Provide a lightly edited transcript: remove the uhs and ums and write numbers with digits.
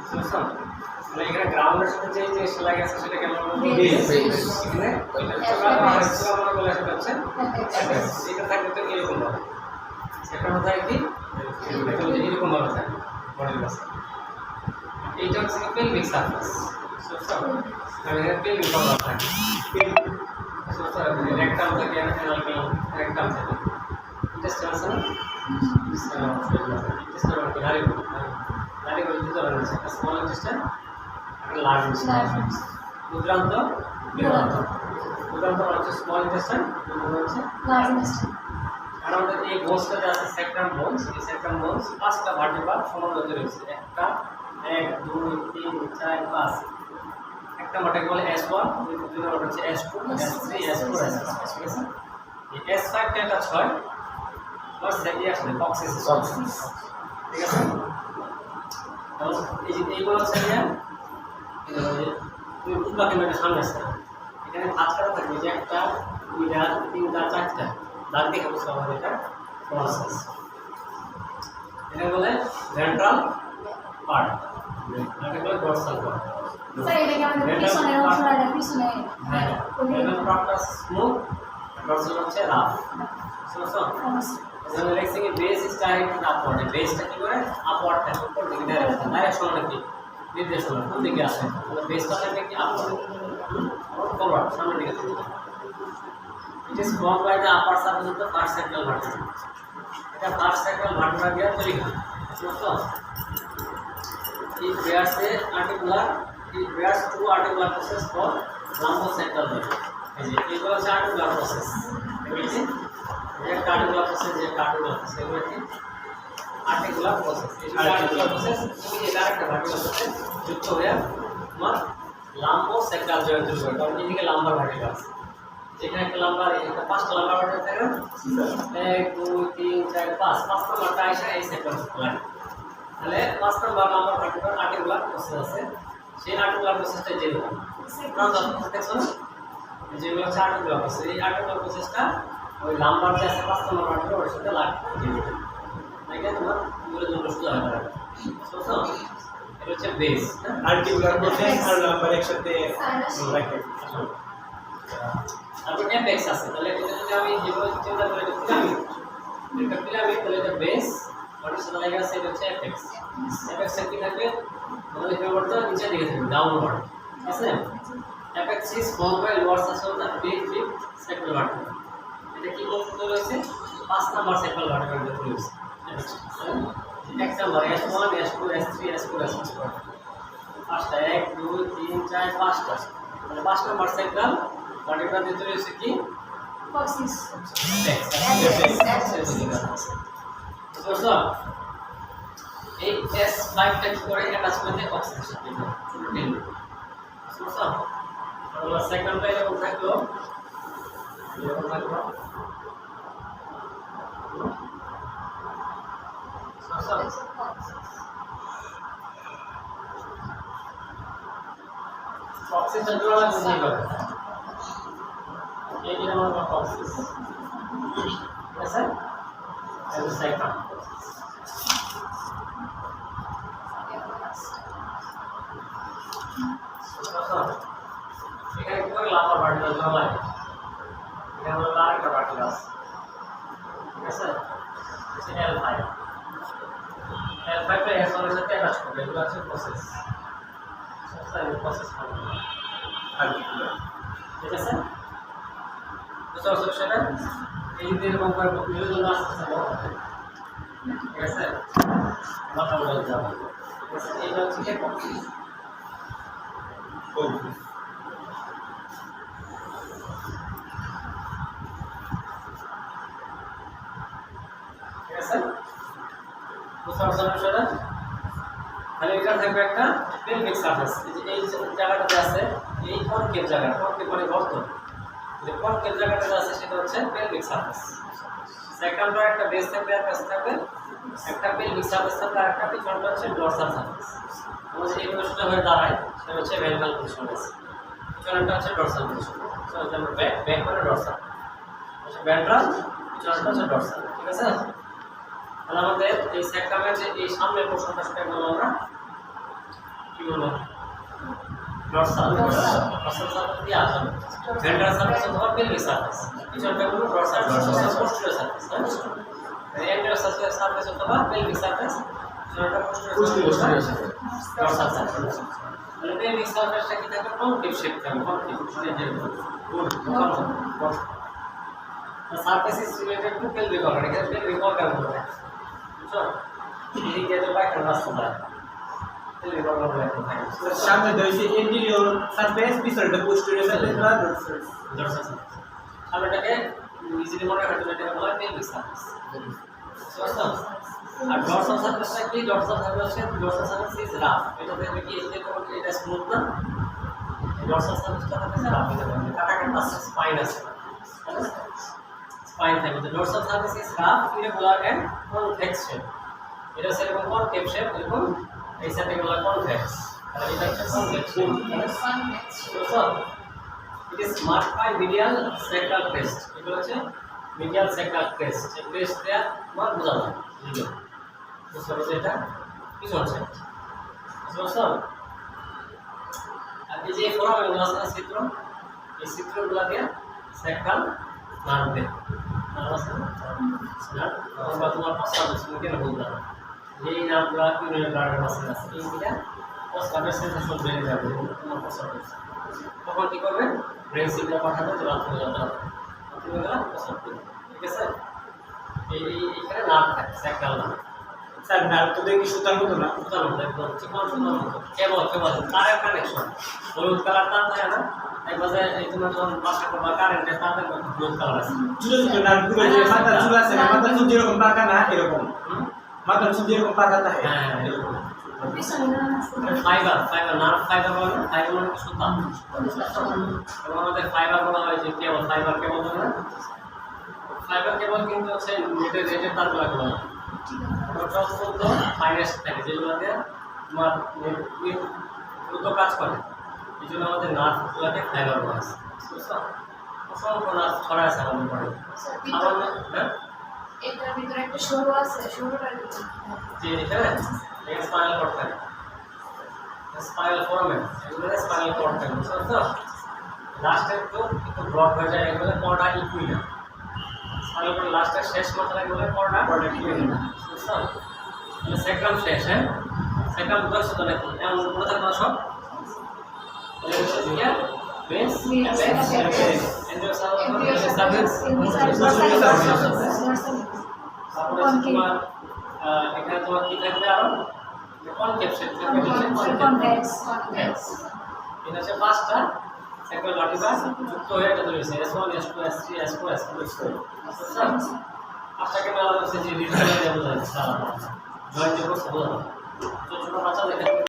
বুঝছো? মানে এখানে গ্রাউন্ডের সাথে যে জিনিসটা লাগে আছে সেটা কেমন বলবো? বেস। এখানে মনে করলে সেটা হচ্ছে অ্যাপেক্স। এটা থাকবে তো এরকম ভাবে। সেটা কোথায় কি? এরকম ভাবে থাকে বডির কাছে। এইটা হচ্ছে পেলভিক সারফেস। বুঝছো? আর এখানে পেলভিক কভার থাকে। বুঝছো? রেকটাম থাকে, রেকটাম থাকে। ইন্টেস্টাইন আছে না? ইন্টেস্টাইন মানে নারী বলি। নারী বলি ভিতরে রয়েছে একটা স্মল ইন্টেস্টাইন, একটা লার্জ ইন্টেস্টাইন। ক্ষুদ্রান্ত, বৃহদান্ত। ক্ষুদ্রান্ত হচ্ছে স্মল ইন্টেস্টাইন, বৃহদান্ত হচ্ছে লার্জ ইন্টেস্টাইন। আর আমাদের এই বোনসটাতে আছে সেক্রাম বোনস। এই সেক্রাম বোনস 5টা ভার্টিব্রা সমান্তরালে রয়েছে। 1 2 3 4 5। একটা ভার্টিব্রা বলে S1, দুটো ভার্টিব্রা হচ্ছে S2, S3, S4, S5, ঠিক আছে? এই S5 টা একটা 6 প্লাস এই আসলে কক্সিস, ঠিক আছে? এই যে এইগুলো হচ্ছে যে তুমি বুঝবা কেন এটা সামনে আসছে এখানে ভাত করা থাকবে যে 1টা 2টা 3টা 4টা দাগ দেখে বুঝতে হবে এটা প্রসেস। এটা বলে ভেন্ট্রাল পার্ট, এটা বলে ডরসাল পার্ট। স্যার এটা কি আমাদের পিছনের অংশ আর পিছনে হ্যাঁ ভেন্ট্রাল পার্টটা স্মুথ, ডরসাল হচ্ছে রাফ। বুঝছো? যেমন লেক্সিং এর বেস ইজ ডাইরেক্ট আপওয়ার্ড, বেসটা কি করে আপওয়ার্ড থাকে, উপর দিকে ডাইরেকশন মানে কি নির্দেশনা কোন দিকে আসে, তাহলে বেসটা থাকবে কি আপওয়ার্ড, ফরওয়ার্ড সামনের দিকে থাকবে। It is formed by the upper surface of the first sacral vertebra. এটা ফার্স্ট স্যাক্রাল ভার্টেব্রা দিয়ে তৈরি হয়। বুঝছো? It bears two articular process called lumbosacral nerve. এগুলো হচ্ছে articular process। বুঝলি? একটা articular process, একটা articular process, এগুলো কি articular process। এই articular process তুমি এটা একটা vertical process যুক্ত হয়ে তোমার lumbosacral জয়েন্ট তৈরি করে। কারণ এদিকে লাম্বার ভার্টিব্রা আছে, যেখানে একটা লাম্বার, একটা 5টা লাম্বার ভার্টিব্রা থাকে না? 1 2 3 4 5, 5 নাম্বারটা এসে এই সেক্টর লাগে। তাহলে 5 number lumber vertebra articular process আছে, সেই আর্টিকুলার প্রসেসটা যেরকম দেখছো না, যেগুলো হচ্ছে আর্টিকুলার প্রসেস, এই আর্টিকুলার প্রসেসটা ওই লাম্বার যে আছে 5 নাম্বার ভার্টিব্রা ওর সাথে লাগবে। এটা তোমার পুরো দুটো সুবিধা হবে। বুঝছো? এটা হচ্ছে বেস, আর্টিকুলার প্রসেস আর লাম্বার একসাথে রাখে। তারপর অ্যাপেক্স আছে। তাহলে এটা যদি আমি যেভাবে চিন্তা করি এটা পিরামিড, এটা পিরামিড, তাহলে এটা বেস, বডির সাথে লেগে আছে, এটা হচ্ছে অ্যাপেক্স। অ্যাপেক্সে কি থাকবে? আমাদের ফেভারটা নিচের দিকে থাকবে, ডাউনওয়ার্ড, ঠিক আছে? Apex is formed by lower section of the fifth sacral vertebra. এটা কি বলতে রয়েছে? 5 নাম্বার স্যাক্রাল ভার্টেব্রা দিয়ে তৈরি হয়েছে। এক number S1, S2, S3, S4, S5, 5টা 1 2 3 4 5টা, মানে 5 নাম্বার স্যাক্রাল ভার্টেব্রা দিয়ে তৈরি হয়েছে কি? কক্সিস। বুঝছো? এই S5 টা কি করে অ্যাটাচমেন্টে অক্সিজেন সাথে প্রোটিন। বুঝছো? তাহলে সেকেন্ডটা এরকম থাকলো, এরকম থাকলো। বুঝছো? অক্সিজেন জোড়া বুঝি করে এই যে আমার কক্সিস, ঠিক আছে? এই সেকেন্ড এখানে কি করে লাম্বার ভার্টিব্রা জমা লাগে, এখানে হলো আরেকটা ভার্টিব্রা আছে, ঠিক আছে? L5 টা S1 এর সাথে অ্যাটাচ করবে, এগুলো আছে প্রসেস, প্রসেস আর্টিকুলার, ঠিক আছে? বুঝতে পারছো সেটা? এই যে এরকম করে বিভিন্ন আসছে, ঠিক আছে? মাথা বলে যাবে, ঠিক আছে? এইটা হচ্ছে কি কক্সিস। ঠিক আছে? বুঝতে পারছো সেটা? তাহলে এটা থাকবে একটা পেলভিক সারফেস। এই জায়গাটাতে আছে এই কনকেভ জায়গা, কনকেভ মানে গর্ত, যে কনকেভ জায়গাটাতে আছে সেটা হচ্ছে পেলভিক সারফেস। সেকেন্ডটা একটা বেস থাকবে আর কাছে থাকবে একটা পেলভিক সারফেস থাকবে, আর একটা পিছনটা হচ্ছে ডরসাল সারফেস। আমাদের এই পজিশনটা হয়ে দাঁড়ায় সেটা হচ্ছে ভেন্ট্রাল পজিশন আছে, পিছনটা হচ্ছে ডরসাল পজিশন। আমরা ব্যাক করে ডরসাল, ভেন্ট্রাল, পিছনটা হচ্ছে ডরসাল, ঠিক আছে? তাহলে আমাদের এই সেক্টামের যে এই সামনের পোর্শনটা সেটা বলবো আমরা বলবো ডরসাল সারফেস দিয়ে আসবে ভেন্ট্রাল সারফেস অথবা পেলভিক সারফেস পিছনটা বলবো ডরসাল পোস্টেরিয়র সারফেস এন্টারিয়র সারফেস অথবা পেলভিক সারফেস পিছনটা পোস্টেরিয়র সারফেস ডরসাল সারফেস মানে পেলভিক সারফেসটা কি থাকে কনকেভ শেপ থাকে concave good the surface is related to pelvic organ এখানে pelvic organ বলে বুঝছো এই যে তো বাইরে রাস্তা থাকে pelvic organ বলে থাকে সামনে দইছে anterior surface পিছনটা posterior surface বা dorsal surface সামনেটাকে ইজিলি মনে রাখতে এটা বলা হয় pelvic surface বুঝছো আর dorsal surface কি dorsal surface is rough এটা দেখবে কি এই যে এটা স্মুথ না dorsal surface টা থাকে rough এটা কাটা কাটা স্পাইন আছে spine থাকে the dorsal surface is rough irregular and convex shape এটা সেরকম কনকেভ শেপ এরকম এই সাইডে গুলো কনভেক্স আর এটা হচ্ছে convex so it is marked by medial sacral crest এগুলো হচ্ছে medial sacral crest এই crest দেয়া তোমার বোঝা যায় ভিডিও বুঝতে পারছো এটা পিছন সাইড বুঝছো আর এই যে ফোরামগুলো আছে চিত্র এই চিত্রগুলো দিয়ে sacral nerve দেয় আমরা তোমার প্রস্তাব শুনতে বললাম এই নামগুলো ইউরিনারি ব্লাডার মাসেল আছে এইটা প্রস্তাবের সেন্সেশন বেড়ে যাবে তোমার প্রস্তাব তখন কি করবে ব্রেন সিগন্যাল পাঠাবে যে বাথরুমে যেতে হবে বাথরুমে গেলে প্রস্তাব করবে ঠিক আছে এইখানে নার্ভ থাকে স্যাক্রাল নার্ভ স্যার নার্ভ তো দেখি সুতার মতো না সুতার মতো একদম চিকন সুতার মতো কেবল তারের কানেকশন হলুদ কালার তার থাকে না একবারে এই তোমার যখন বাসা করবা কারেন্টের তার থাকে হলুদ কালার আছে ছোট ছোট নার্ভগুলো যে মাথা চুল আছে না মাথা চুল যেরকম পাকা না এরকম মাথা চুল যেরকম পাকা থাকে হ্যাঁ এরকম পিছনে না ফাইবার নার্ভ ফাইবার বলে না ফাইবার মানে কি সুতা এবং আমাদের ফাইবার বলা হয় যে কেবল ফাইবার কেবল বলে না ফাইবার কেবল কিন্তু হচ্ছে নেটের তারগুলো বলা হয় ওটা অত্যন্ত ফাইনেস্ট থাকে যেগুলোতে তোমার দ্রুত কাজ করে এই জন্য আমাদের নার্ভগুলোকে ফাইবার বলা আছে বুঝছো অসংখ্য নার্ভ ছড়া আছে আমাদের বডি আমাদের হ্যাঁ এটার ভিতরে একটা সরু আছে সরুটার ভিতরে যে এখানে স্পাইনাল কর্ড থাকে স্পাইনাল ফোরামেন এগুলো স্পাইনাল কর্ড থাকে বুঝছো তো লাস্টে একটু ব্লক হয়ে যায় এগুলো কর্ডা ইকুইনা স্পাইনাল কর্ড লাস্টের শেষ মাত্রা এগুলো কর্ডা ইকুইনা বুঝছো মানে সেক্রাম শেষ হ্যাঁ সেক্রাম বুঝছো তো নাকি এমন পুরো থাকবে সব তাহলে বেস তোমার এখানে তোমার কি থাকবে আরো কনকেভ শেপ থাকবে কনভেক্স এটা হচ্ছে পাঁচটা সেক্রাল ভার্টিব্রা যুক্ত হয়ে এটা তৈরি হয়েছে S1 S2 S3 S4 S5 পাঁচটাকে মেলা হচ্ছে যে রিটার্ন লেভেল আছে জয়েন্ট ছোট বাচ্চা দেখে